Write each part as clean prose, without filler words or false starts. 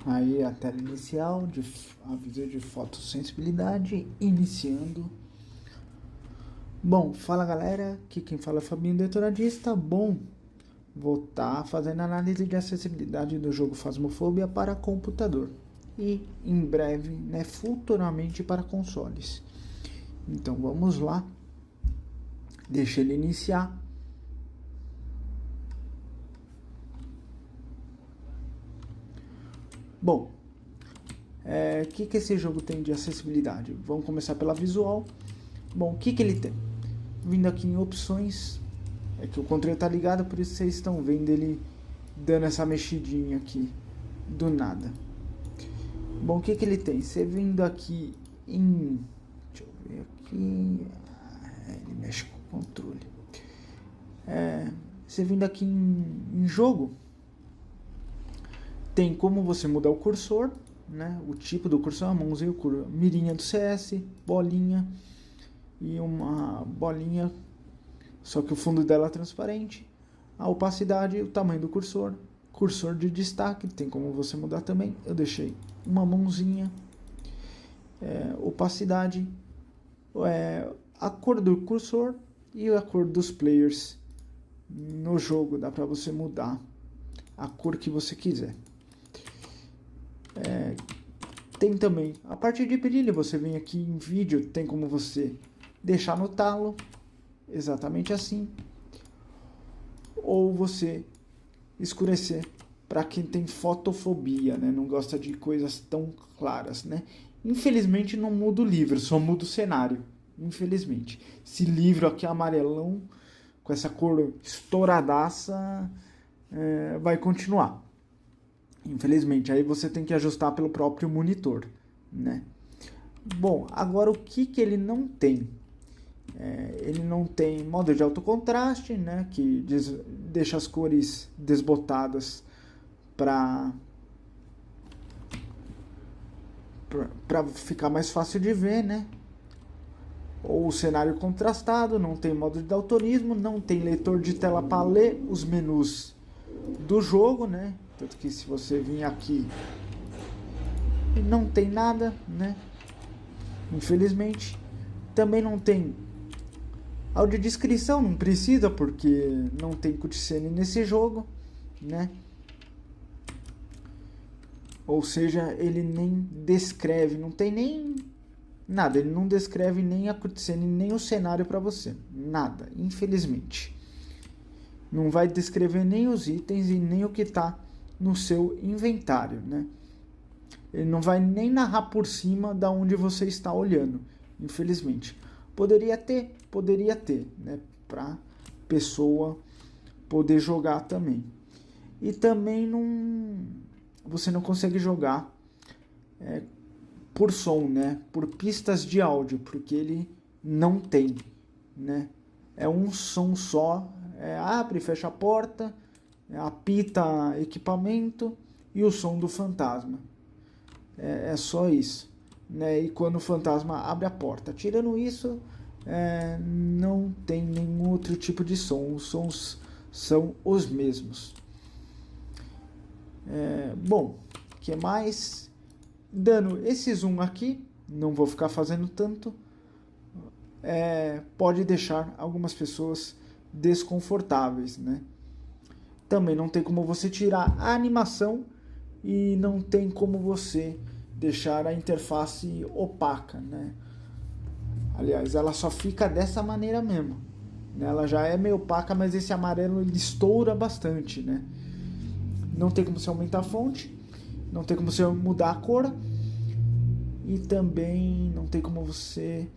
Aí a tela inicial, de aviso de fotossensibilidade, iniciando. Bom, fala galera, aqui quem fala é Fabinho Detoradista. Bom, vou estar fazendo análise de acessibilidade do jogo Phasmophobia para computador. E em breve, futuramente para consoles. Então vamos lá. Deixa ele iniciar. Bom, o que esse jogo tem de acessibilidade? Vamos começar pela visual. Bom, o que ele tem? Vindo aqui em opções, é que o controle está ligado, por isso vocês estão vendo ele dando essa mexidinha aqui, do nada. Bom, o que ele tem? Você vindo aqui em... Deixa eu ver aqui... ele mexe com o controle. Você vindo aqui em jogo, tem como você mudar o cursor, né? O tipo do cursor, a mãozinha, mirinha do CS, bolinha e uma bolinha, só que o fundo dela é transparente. A opacidade, o tamanho do cursor, cursor de destaque, tem como você mudar também. Eu deixei uma mãozinha, opacidade, a cor do cursor e a cor dos players no jogo. Dá para você mudar a cor que você quiser. Tem também a parte de brilho. Você vem aqui em vídeo, tem como você deixar no talo, exatamente assim, ou você escurecer para quem tem fotofobia, né? Não gosta de coisas tão claras, né? Infelizmente não muda o livro, só muda o cenário. Infelizmente, esse livro aqui amarelão com essa cor estouradaça vai continuar. Infelizmente, aí você tem que ajustar pelo próprio monitor, né? Bom, agora o que ele não tem? Ele não tem modo de alto contraste, né? Que deixa as cores desbotadas para ficar mais fácil de ver, né? Ou o cenário contrastado, não tem modo de daltonismo, não tem leitor de tela para ler os menus do jogo, né? Tanto que se você vir aqui, não tem nada, né? Infelizmente. Também não tem audiodescrição, não precisa, porque não tem cutscene nesse jogo, né? Ou seja, ele nem descreve, não tem nem nada, ele não descreve nem a cutscene, nem o cenário para você, nada, infelizmente. Não vai descrever nem os itens e nem o que está no seu inventário, né? Ele não vai nem narrar por cima da onde você está olhando, infelizmente. Poderia ter, né? Para pessoa poder jogar também. E também você não consegue jogar por som, né? Por pistas de áudio, porque ele não tem, né? É um som só, abre e fecha a porta, apita equipamento e o som do fantasma. É só isso, né? E quando o fantasma abre a porta, tirando isso, não tem nenhum outro tipo de som. Os sons são os mesmos. Bom, o que mais? Dando esse zoom aqui, não vou ficar fazendo tanto, pode deixar algumas pessoas desconfortáveis, né? Também não tem como você tirar a animação e não tem como você deixar a interface opaca, né? Aliás, ela só fica dessa maneira mesmo, né? Ela já é meio opaca, mas esse amarelo ele estoura bastante, né? Não tem como você aumentar a fonte, não tem como você mudar a cor e também não tem como você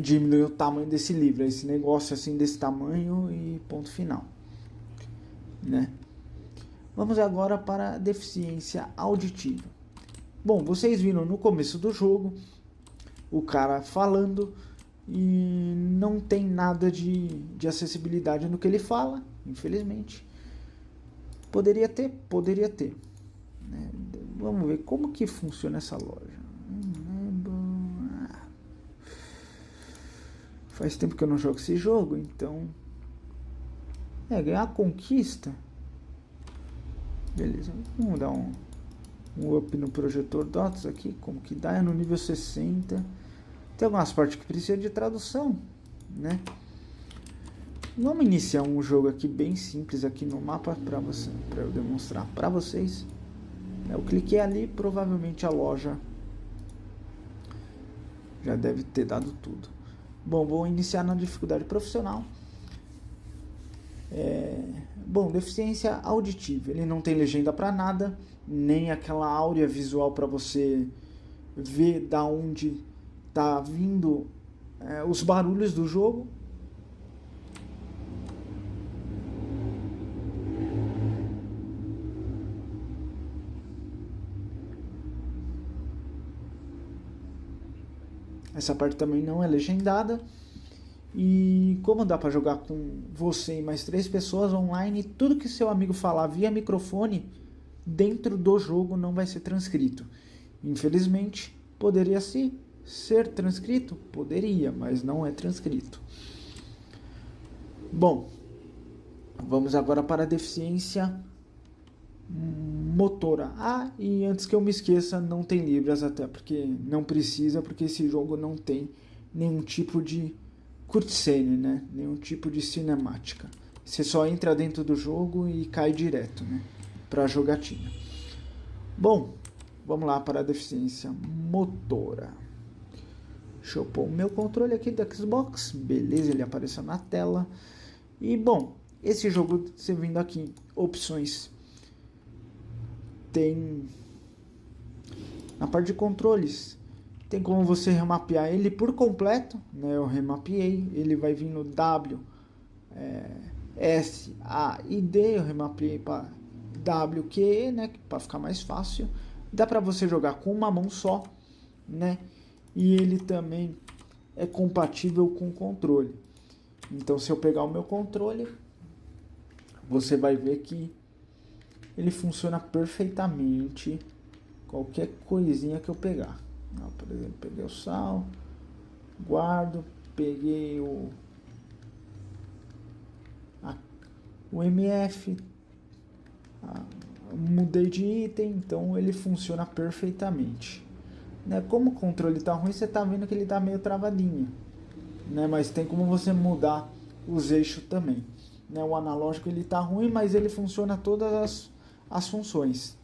diminuir o tamanho desse livro, esse negócio assim desse tamanho e ponto final, né? Vamos agora para a deficiência auditiva. Bom, vocês viram no começo do jogo o cara falando e não tem nada de acessibilidade no que ele fala, infelizmente. Poderia ter. Né? Vamos ver como que funciona essa loja. Faz tempo que eu não jogo esse jogo, então... ganhar a conquista. Beleza, vamos dar um um up no projetor DOTS aqui, como que dá, é no nível 60. Tem algumas partes que precisam de tradução, né? Vamos iniciar um jogo aqui bem simples aqui no mapa para eu demonstrar para vocês. Eu cliquei ali, provavelmente a loja já deve ter dado tudo. Bom, vou iniciar na dificuldade profissional. Bom, deficiência auditiva. Ele não tem legenda para nada, nem aquela áurea visual para você ver da onde tá vindo os barulhos do jogo. Essa parte também não é legendada. E como dá para jogar com você e mais 3 pessoas online, tudo que seu amigo falar via microfone dentro do jogo não vai ser transcrito. Infelizmente, poderia ser transcrito? Poderia, mas não é transcrito. Bom, vamos agora para a deficiência motora. E antes que eu me esqueça, não tem libras, até porque não precisa, porque esse jogo não tem nenhum tipo de cutscene, né? Nenhum tipo de cinemática. Você só entra dentro do jogo e cai direto, né? Para a jogatina. Bom, vamos lá para a deficiência motora. Deixa eu pôr o meu controle aqui do Xbox. Beleza, ele apareceu na tela. E bom, esse jogo, você vindo aqui, opções, tem na parte de controles, tem como você remapear ele por completo, né? Eu remapeei, ele vai vir no W, S, A e D, eu remapeei para W, Q, E, né? Para ficar mais fácil. Dá para você jogar com uma mão só, né? E ele também é compatível com o controle. Então, se eu pegar o meu controle, você vai ver que ele funciona perfeitamente. Qualquer coisinha que eu pegar. Por exemplo, peguei o sal, guardo, peguei o MF, mudei de item, então ele funciona perfeitamente. Né? Como o controle está ruim, você está vendo que ele está meio travadinho. Né? Mas tem como você mudar os eixos também. Né? O analógico ele está ruim, mas ele funciona todas as funções.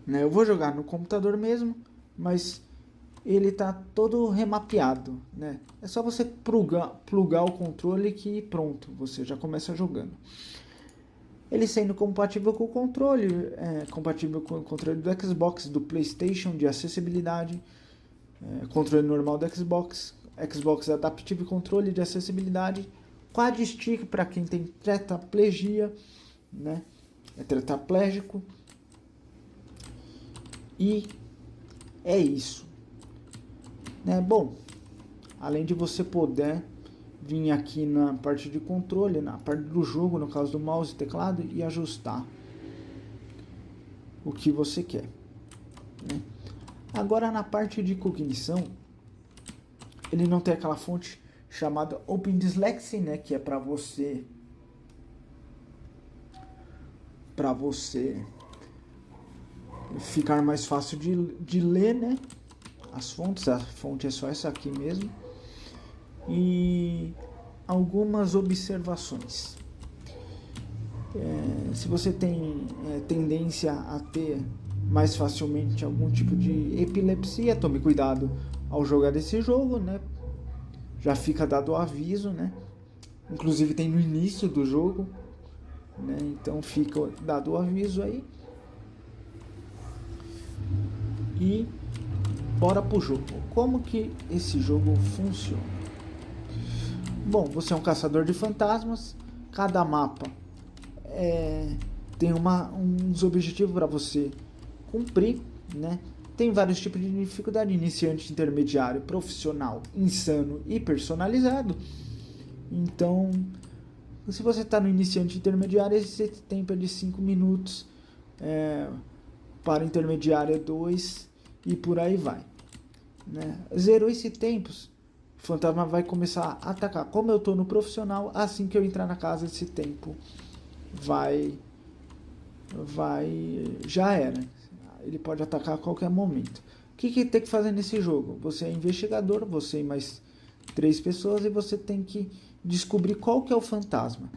Né? Eu vou jogar no computador mesmo, mas ele está todo remapeado. Né? É só você plugar o controle que pronto, você já começa jogando. Ele sendo compatível com o controle, compatível com o controle do Xbox, do PlayStation, de acessibilidade, controle normal do Xbox, Xbox Adaptive Controle de acessibilidade, Quad Stick para quem tem tetraplegia, né? É tetraplégico. E é isso. Né? Bom, além de você poder vir aqui na parte de controle, na parte do jogo, no caso do mouse e teclado, e ajustar o que você quer. Né? Agora na parte de cognição, ele não tem aquela fonte chamada Open Dyslexia, né, que é para você ficar mais fácil de ler, né, as fontes. A fonte é só essa aqui mesmo. E algumas observações. Se você tem tendência a ter mais facilmente algum tipo de epilepsia, tome cuidado ao jogar esse jogo, né? Já fica dado o aviso, né? Inclusive tem no início do jogo, né? Então fica dado o aviso aí. E bora pro jogo. Como que esse jogo funciona? Bom, você é um caçador de fantasmas. Cada mapa tem uns objetivos para você cumprir, né? Tem vários tipos de dificuldade: iniciante, intermediário, profissional, insano e personalizado. Então, se você está no iniciante intermediário, esse tempo é de 5 minutos. Para intermediário é 2 e por aí vai. Né? Zerou esse tempo, o fantasma vai começar a atacar. Como eu estou no profissional, assim que eu entrar na casa, esse tempo vai já era. Ele pode atacar a qualquer momento. O que tem que fazer nesse jogo? Você é investigador, você e mais 3 pessoas, e você tem que descobrir qual que é o fantasma,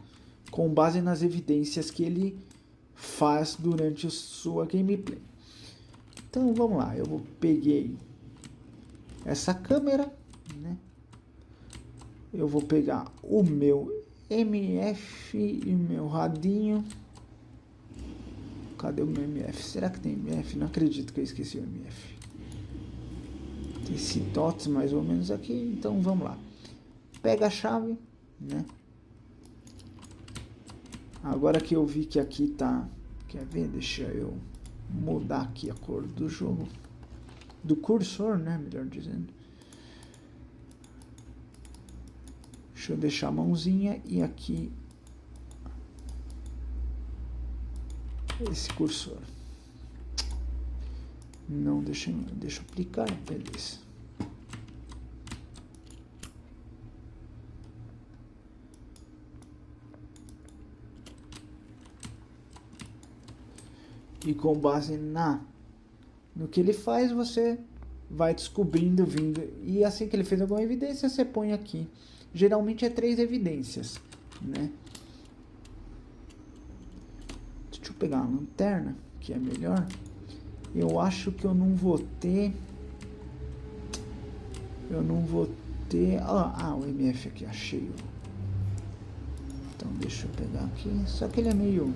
com base nas evidências que ele faz durante a sua gameplay. Então vamos lá, eu peguei essa câmera, né? Eu vou pegar o meu MF e meu radinho. Cadê o meu MF? Será que tem MF? Não acredito que eu esqueci o MF. Tem esse dots mais ou menos aqui, então vamos lá. Pega a chave, né? Agora que eu vi que aqui tá... Quer ver? Deixa eu mudar aqui a cor do jogo. Do cursor, né? Melhor dizendo. Deixa eu deixar a mãozinha e aqui esse cursor. Não, deixa eu aplicar, beleza. E com base no que ele faz, você vai descobrindo, vindo. E assim que ele fez alguma evidência, você põe aqui. Geralmente é 3 evidências, né? Deixa eu pegar a lanterna, que é melhor. Eu acho que eu não vou ter... o MF aqui, achei. Então deixa eu pegar aqui. Só que ele é meio...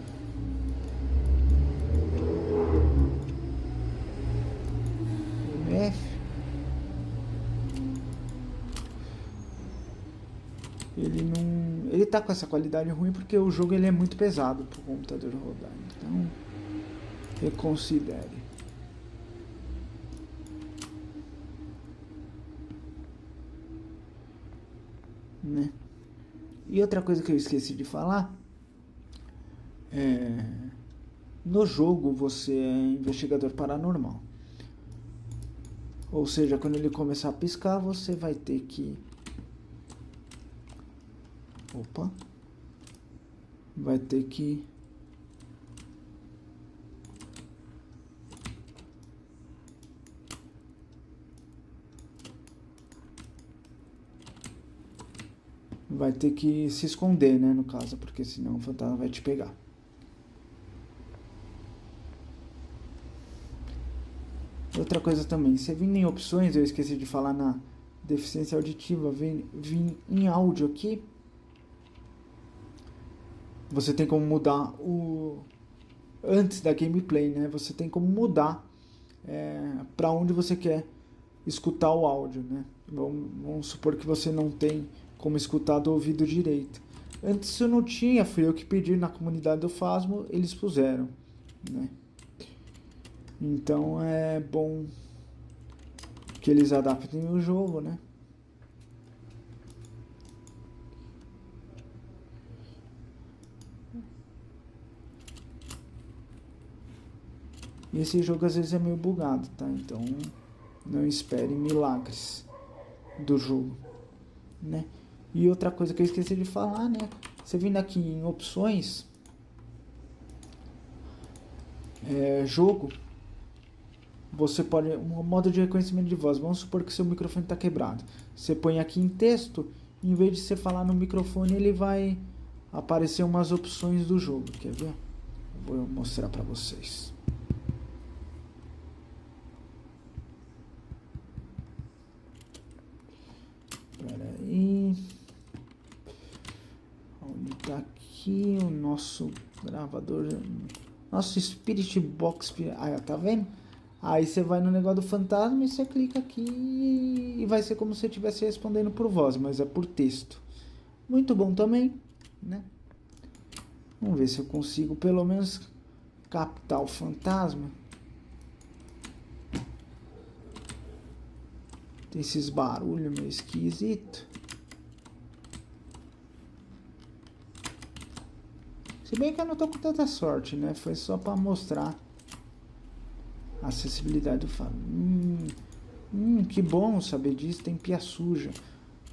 MF. Ele tá com essa qualidade ruim porque o jogo ele é muito pesado pro computador rodar. Então, reconsidere. Né? E outra coisa que eu esqueci de falar, no jogo você é investigador paranormal. Ou seja, quando ele começar a piscar, você vai ter que... Vai ter que... Vai ter que se esconder, né, no caso, porque senão o fantasma vai te pegar. Outra coisa também, você vindo em opções, eu esqueci de falar na deficiência auditiva, vim em áudio aqui, você tem como mudar antes da gameplay, né? Você tem como mudar para onde você quer escutar o áudio, né? Vamos supor que você não tem como escutar do ouvido direito. Antes isso não tinha, fui eu que pedi na comunidade do Phasmo, eles puseram, né? Então é bom que eles adaptem o jogo, né? E esse jogo às vezes é meio bugado, tá? Então não espere milagres do jogo, né? E outra coisa que eu esqueci de falar, né? Você vindo aqui em opções, jogo, você pode, um modo de reconhecimento de voz, vamos supor que seu microfone está quebrado. Você põe aqui em texto, em vez de você falar no microfone, ele vai aparecer umas opções do jogo, quer ver? Vou mostrar para vocês. Espera aí. Onde está aqui o nosso gravador? Nosso Spirit Box. Ah, tá vendo? Aí você vai no negócio do fantasma e você clica aqui e vai ser como se você estivesse respondendo por voz, mas é por texto. Muito bom também, né? Vamos ver se eu consigo pelo menos captar o fantasma. Tem esses barulhos meio esquisitos. Se bem que eu não tô com tanta sorte, né? Foi só para mostrar a acessibilidade do falo. Que bom saber disso, tem pia suja.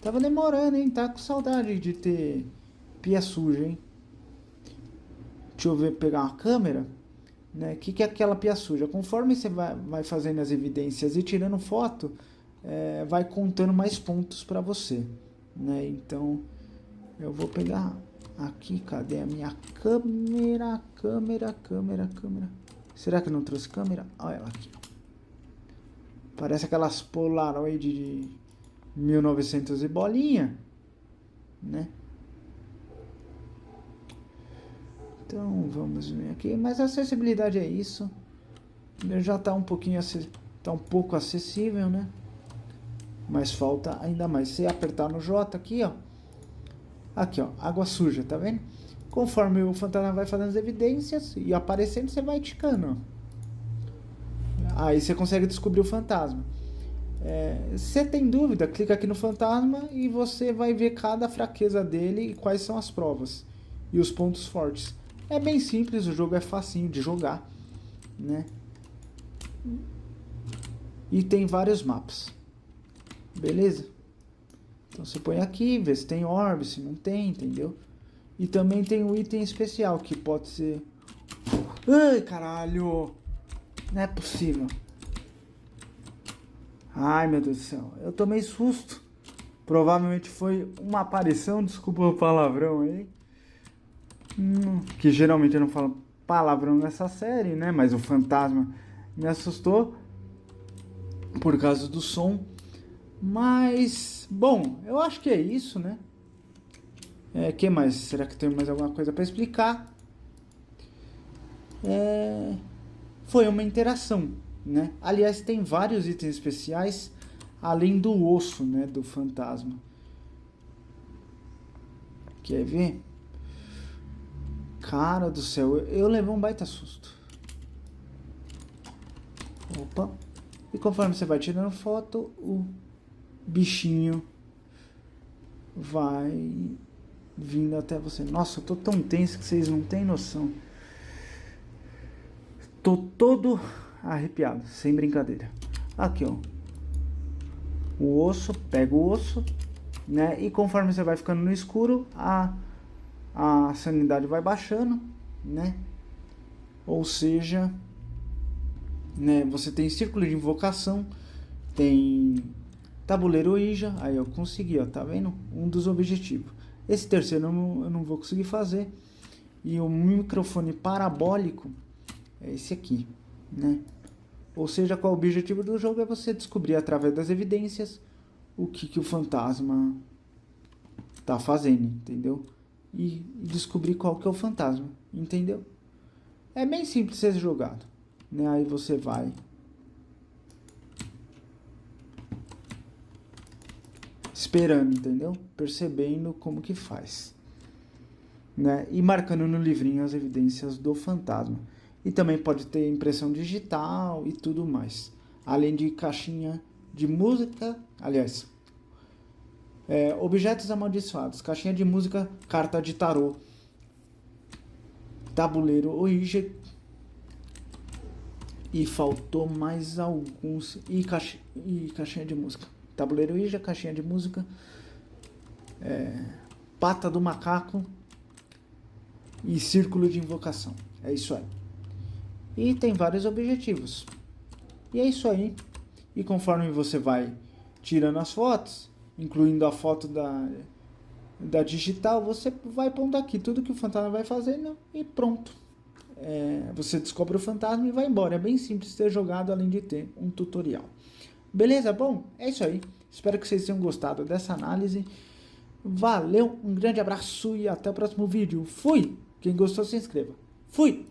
Tava demorando, hein? Tá com saudade de ter pia suja, hein? Deixa eu ver, pegar uma câmera. né? O que é aquela pia suja? Conforme você vai fazendo as evidências e tirando foto, vai contando mais pontos para você, né? Então, eu vou pegar aqui, cadê a minha câmera? Será que eu não trouxe câmera? Olha ela aqui. Parece aquelas Polaroid de 1900 e bolinha, né? Então, vamos ver aqui. Mas a acessibilidade é isso. Já está um pouco acessível, né? Mas falta ainda mais. Se apertar no J aqui, ó. Aqui, ó. Água suja, tá vendo? Conforme o fantasma vai fazendo as evidências e aparecendo, você vai ticando, ó. Aí você consegue descobrir o fantasma. Se tem dúvida, clica aqui no fantasma e você vai ver cada fraqueza dele e quais são as provas e os pontos fortes. É bem simples, o jogo é facinho de jogar, né? E tem vários mapas. Beleza? Então você põe aqui, vê se tem orbe, se não tem, entendeu? E também tem um item especial que pode ser... Ai, caralho! Não é possível. Ai, meu Deus do céu. Eu tomei susto. Provavelmente foi uma aparição, desculpa o palavrão aí. Que geralmente eu não falo palavrão nessa série, né? Mas o fantasma me assustou por causa do som. Mas, bom, eu acho que é isso, né? Que mais? Será que tem mais alguma coisa para explicar? Foi uma interação, né? Aliás, tem vários itens especiais além do osso, né, do fantasma. Quer ver? Cara do céu, eu levei um baita susto. Opa. E conforme você vai tirando foto, o bichinho vai vindo até você. Nossa, eu tô tão tenso que vocês não têm noção. Tô todo arrepiado, sem brincadeira. Aqui, ó. O osso, pega o osso, né? E conforme você vai ficando no escuro, a sanidade vai baixando, né? Ou seja, né, você tem círculo de invocação, tem tabuleiro Ouija, aí eu consegui, ó, tá vendo? Um dos objetivos. Esse terceiro eu não vou conseguir fazer. E o microfone parabólico é esse aqui, né? Ou seja, qual é o objetivo do jogo? É você descobrir através das evidências o que o fantasma tá fazendo, entendeu? E descobrir qual que é o fantasma, entendeu? É bem simples ser jogado, né? Aí você vai esperando, entendeu? Percebendo como que faz, né? E marcando no livrinho as evidências do fantasma. E também pode ter impressão digital e tudo mais. Além de caixinha de música, aliás, objetos amaldiçoados, caixinha de música, carta de tarô, tabuleiro Ouija. E faltou mais alguns. E caixinha de música. Tabuleiro Ouija, caixinha de música, pata do macaco e círculo de invocação. É isso aí. E tem vários objetivos. E é isso aí. E conforme você vai tirando as fotos, incluindo a foto da digital, você vai pondo aqui tudo que o fantasma vai fazendo e pronto. Você descobre o fantasma e vai embora. É bem simples ter jogado, além de ter um tutorial. Beleza? Bom, é isso aí. Espero que vocês tenham gostado dessa análise. Valeu, um grande abraço e até o próximo vídeo. Fui! Quem gostou, se inscreva. Fui!